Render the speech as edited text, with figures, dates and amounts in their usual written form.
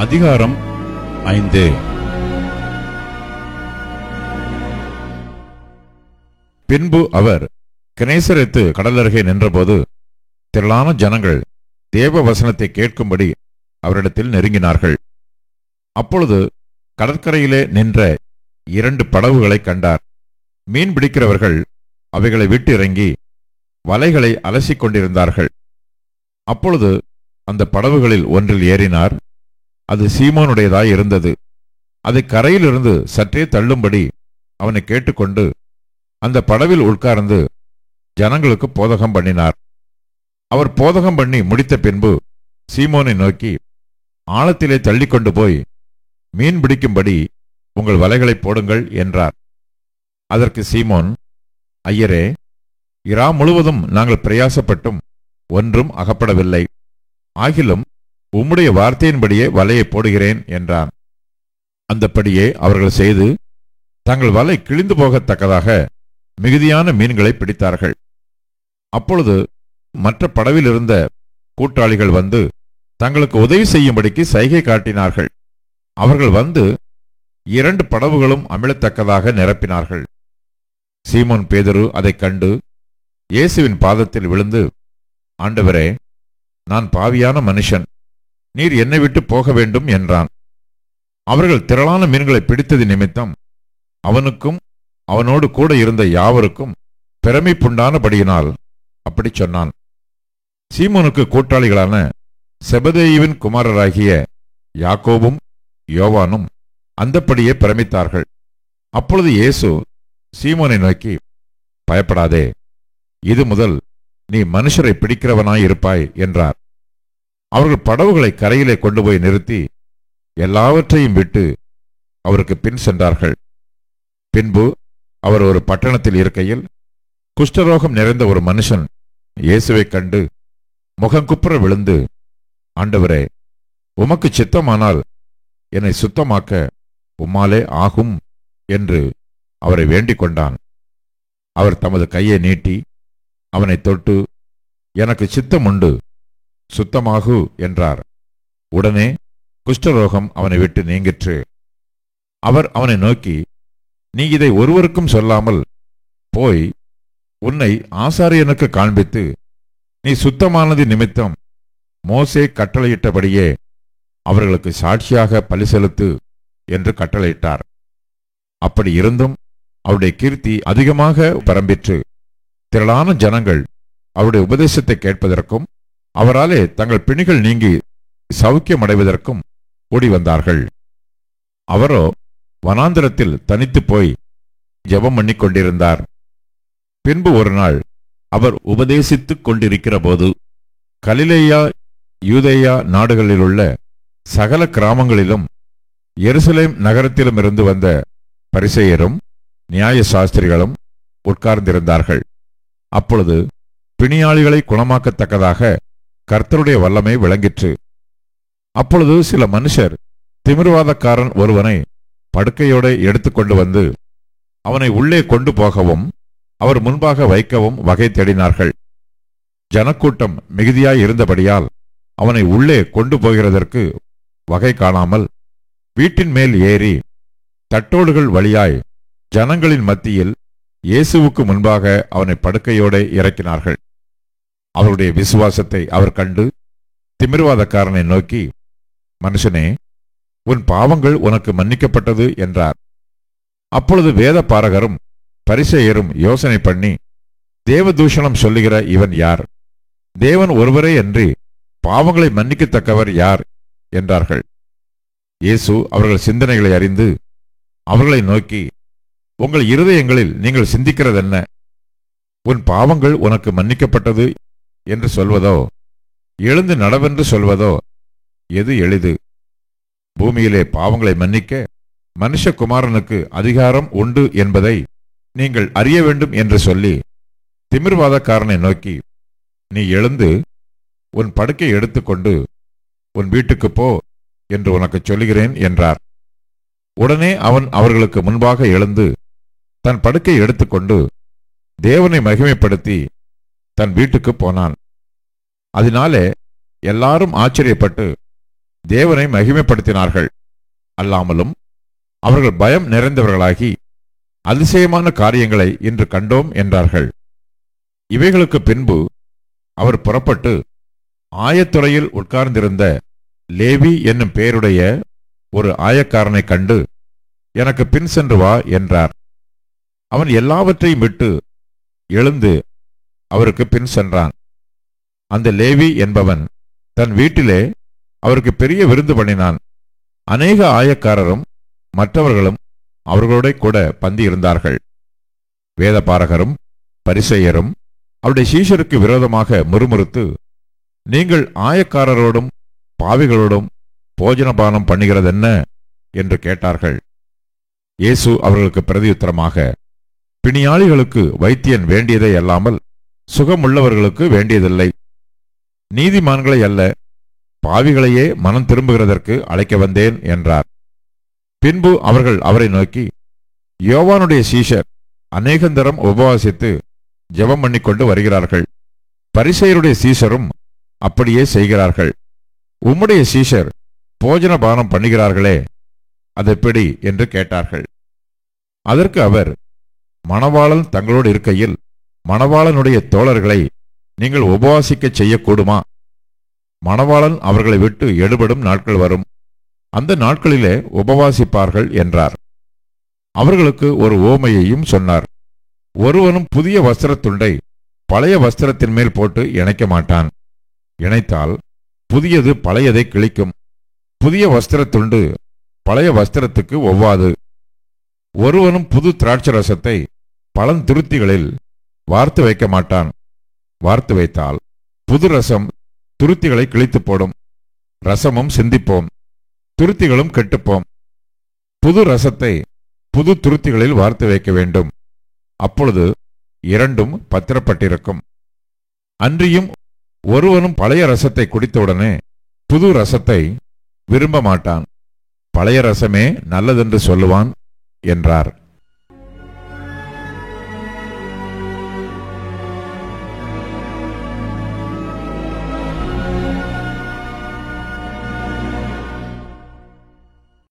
அதிகாரம் 5. பின்பு அவர் கெனேசரேத்து கடலருகே நின்றபோது திரளான ஜனங்கள் தேவ வசனத்தை கேட்கும்படி அவரிடத்தில் நெருங்கினார்கள். அப்பொழுது கடற்கரையிலே நின்ற 2 படகுகளை கண்டார். மீன் பிடிக்கிறவர்கள் அவைகளை விட்டு இறங்கி வலைகளை அலசிக் கொண்டிருந்தார்கள். அப்பொழுது அந்த படகுகளில் ஒன்றில் ஏறினார். அது சீமோனுடையதாய் இருந்தது. அதை கரையிலிருந்து சற்றே தள்ளும்படி அவனை கேட்டுக்கொண்டு அந்த படவில் உட்கார்ந்து ஜனங்களுக்கு போதகம் பண்ணினார். அவர் போதகம் பண்ணி முடித்த பின்பு சீமோனை நோக்கி, ஆழத்திலே தள்ளிக்கொண்டு போய் மீன் பிடிக்கும்படி உங்கள் வலைகளை போடுங்கள் என்றார். அதற்கு சீமோன், ஐயரே, இரா முழுவதும் நாங்கள் பிரயாசப்பட்டும் ஒன்றும் அகப்படவில்லை. ஆகிலும் உம்முடைய வார்த்தையின்படியே வலையை போடுகிறேன் என்றான். அந்தப்படியே அவர்கள் செய்து தங்கள் வலை கிழிந்து போகத்தக்கதாக மிகுதியான மீன்களை பிடித்தார்கள். அப்பொழுது மற்ற படவில் இருந்த கூட்டாளிகள் வந்து தங்களுக்கு உதவி செய்யும்படிக்கு சைகை காட்டினார்கள். அவர்கள் வந்து 2 படவுகளும் அமிழத்தக்கதாக நிரப்பினார்கள். சீமோன் பேதுரு அதைக் கண்டு இயேசுவின் பாதத்தில் விழுந்து, ஆண்டவரே, நான் பாவியான மனுஷன், நீர் என்னை விட்டு போக வேண்டும் என்றான். அவர்கள் திரளான மீன்களை பிடித்தது நிமித்தம் அவனுக்கும் அவனோடு கூட இருந்த யாவருக்கும் பெருமைப்புண்டானபடியினால் அப்படி சொன்னான். சீமோனுக்கு கூட்டாளிகளான செபதேயுவின் குமாரராகிய யாக்கோபும் யோவானும் அந்தப்படியே பிரமித்தார்கள். அப்பொழுது இயேசு சீமோனை நோக்கி, பயப்படாதே, இது முதல் நீ மனுஷரை பிடிக்கிறவனாயிருப்பாய் என்றார். அவர்கள் படவுகளை கரையிலே கொண்டு போய் நிறுத்தி எல்லாவற்றையும் விட்டு அவருக்கு பின் சென்றார்கள். பின்பு அவர் ஒரு பட்டணத்தில் இருக்கையில் குஷ்டரோகம் நிறைந்த ஒரு மனுஷன் இயேசுவைக் கண்டு முகங்குப்புற விழுந்து, ஆண்டவரே, உமக்கு சித்தமானால் என்னை சுத்தமாக்க உம்மாலே ஆகும் என்று அவரை வேண்டிக் கொண்டான். அவர் தமது கையை நீட்டி அவனை தொட்டு, எனக்கு சித்தம் உண்டு, சுத்தமாகு என்றார். உடனே குஷ்டரோகம் அவனை விட்டு நீங்கிற்று. அவர் அவனை நோக்கி, நீ இதை ஒருவருக்கும் சொல்லாமல் போய் உன்னை ஆசாரியனுக்கு காண்பித்து நீ சுத்தமானது நிமித்தம் மோசே கட்டளையிட்டபடியே அவர்களுக்கு சாட்சியாக பலி செலுத்து என்று கட்டளையிட்டார். அப்படி இருந்தும் அவருடைய கீர்த்தி அதிகமாக பரம்பிற்று. திரளான ஜனங்கள் அவருடைய உபதேசத்தை கேட்பதற்கும் அவராலே தங்கள் பிணிகள் நீங்கி சௌக்கியமடைவதற்கும் ஓடி வந்தார்கள். அவரோ வனாந்திரத்தில் தனித்து போய் ஜெபம் பண்ணிக் கொண்டிருந்தார். பின்பு ஒரு நாள் அவர் உபதேசித்துக் கொண்டிருக்கிற போது கலிலேயா யூதேயா நாடுகளிலுள்ள சகல கிராமங்களிலும் எருசலேம் நகரத்திலுமிருந்து வந்த பரிசேயரும் நியாய சாஸ்திரிகளும் உட்கார்ந்திருந்தார்கள். அப்பொழுது பிணியாளிகளை குணமாக்கத்தக்கதாக கர்த்தருடைய வல்லமை விளங்கிற்று. அப்பொழுது சில மனுஷர் திமிர்வாதக்காரன் ஒருவனை படுக்கையோடு எடுத்துக்கொண்டு வந்து அவனை உள்ளே கொண்டு போகவும் அவர் முன்பாக வைக்கவும் வகை தேடினார்கள். ஜனக்கூட்டம் மிகுதியாய் இருந்தபடியால் அவனை உள்ளே கொண்டு போகிறதற்கு வகை காணாமல் வீட்டின் மேல் ஏறி தட்டோடுகள் வழியாய் ஜனங்களின் மத்தியில் இயேசுவுக்கு முன்பாக அவனை படுக்கையோடு இறக்கினார்கள். அவருடைய விசுவாசத்தை அவர் கண்டு திமிர்வாதக்காரனை நோக்கி, மனுஷனே, உன் பாவங்கள் உனக்கு மன்னிக்கப்பட்டது என்றார். அப்பொழுது வேத பாரகரும் பரிசேயரும் யோசனை பண்ணி, தேவதூஷணம் சொல்லுகிற இவன் யார்? தேவன் ஒருவரே அன்றி பாவங்களை மன்னிக்கத்தக்கவர் யார் என்றார்கள். இயேசு அவர்கள் சிந்தனைகளை அறிந்து அவர்களை நோக்கி, உங்கள் இருதயங்களில் நீங்கள் சிந்திக்கிறதென்ன? உன் பாவங்கள் உனக்கு மன்னிக்கப்பட்டது என்று சொல்வதோ, எழுந்து நடவென்று சொல்வதோ எது எளிது? பூமியிலே பாவங்களை மன்னிக்க மனுஷகுமாரனுக்கு அதிகாரம் உண்டு என்பதை நீங்கள் அறிய வேண்டும் என்று சொல்லி திமிர்வாதக்காரனை நோக்கி, நீ எழுந்து உன் படுக்கை எடுத்துக்கொண்டு உன் வீட்டுக்கு போ என்று உனக்கு சொல்லுகிறேன் என்றார். உடனே அவன் அவர்களுக்கு முன்பாக எழுந்து தன் படுக்கை எடுத்துக்கொண்டு தேவனை மகிமைப்படுத்தி தன் வீட்டுக்கு போனான். அதனாலே எல்லாரும் ஆச்சரியப்பட்டு தேவனை மகிமைப்படுத்தினார்கள். அல்லாமலும் அவர்கள் பயம் நிறைந்தவர்களாகி அதிசயமான காரியங்களை இன்று கண்டோம் என்றார்கள். இவைகளுக்கு பின்பு அவர் புறப்பட்டு ஆயத்துறையில் உட்கார்ந்திருந்த லேவி என்னும் பெயருடைய ஒரு ஆயக்காரனை கண்டு, எனக்கு பின் சென்று வா என்றார். அவன் எல்லாவற்றையும் விட்டு எழுந்து அவருக்கு பின் சென்றான். அந்த லேவி என்பவன் தன் வீட்டிலே அவருக்கு பெரிய விருந்து பண்ணினான். அநேக ஆயக்காரரும் மற்றவர்களும் அவர்களோட கூட பந்தி இருந்தார்கள். வேதபாரகரும் பரிசேயரும் அவருடைய சீஷருக்கு விரோதமாக முறுமுறுத்து, நீங்கள் ஆயக்காரரோடும் பாவிகளோடும் போஜனபானம் பண்ணுகிறதென்ன என்று கேட்டார்கள். இயேசு அவர்களுக்கு பிரதியுத்தரமாக, பிணியாளிகளுக்கு வைத்தியன் வேண்டியதை அல்லாமல் சுகமுள்ளவர்களுக்கு வேண்டியதில்லை. நீதிமான்களை அல்ல, பாவிகளையே மனம் திரும்புகிறதற்கு அழைக்க வந்தேன் என்றார். பின்பு அவர்கள் அவரை நோக்கி, யோவானுடைய சீஷர் அநேகந்தரம் உபவாசித்து ஜெபம் பண்ணிக்கொண்டு வருகிறார்கள். பரிசேயருடைய சீஷரும் அப்படியே செய்கிறார்கள். உம்முடைய சீஷர் போஜனபானம் பண்ணுகிறார்களே, அதெப்படி என்று கேட்டார்கள். அதற்கு அவர், மணவாளன் தங்களோடு இருக்கையில் மணவாளனுடைய தோழர்களை நீங்கள் உபவாசிக்கச் செய்யக்கூடுமா? மணவாளன் அவர்களை விட்டு எடுபடும் நாட்கள் வரும், அந்த நாட்களிலே உபவாசிப்பார்கள் என்றார். அவர்களுக்கு ஒரு ஓமையையும் சொன்னார். ஒருவனும் புதிய வஸ்திரத்துண்டை பழைய வஸ்திரத்தின் மேல் போட்டு இணைக்க மாட்டான். இணைத்தால் புதியது பழையதை கிழிக்கும். புதிய வஸ்திரத்துண்டு பழைய வஸ்திரத்துக்கு ஒவ்வாது. ஒருவனும் புது திராட்சரசத்தை பழந்துருத்திகளில் வார்த்து வைக்க மாட்டான். வார்த்து வைத்தால் புது ரசம் துருத்திகளை கிழித்து போடும். ரசமும் சிந்திப்போம், துருத்திகளும் கெட்டுப்போம். புது ரசத்தை புது துருத்திகளில் வார்த்து வைக்க வேண்டும். அப்பொழுது இரண்டும் பத்திரப்பட்டிருக்கும். அன்றியும் ஒருவனும் பழைய ரசத்தை குடித்தவுடனே புது ரசத்தை விரும்ப மாட்டான். பழைய ரசமே நல்லதென்று சொல்லுவான் என்றார்.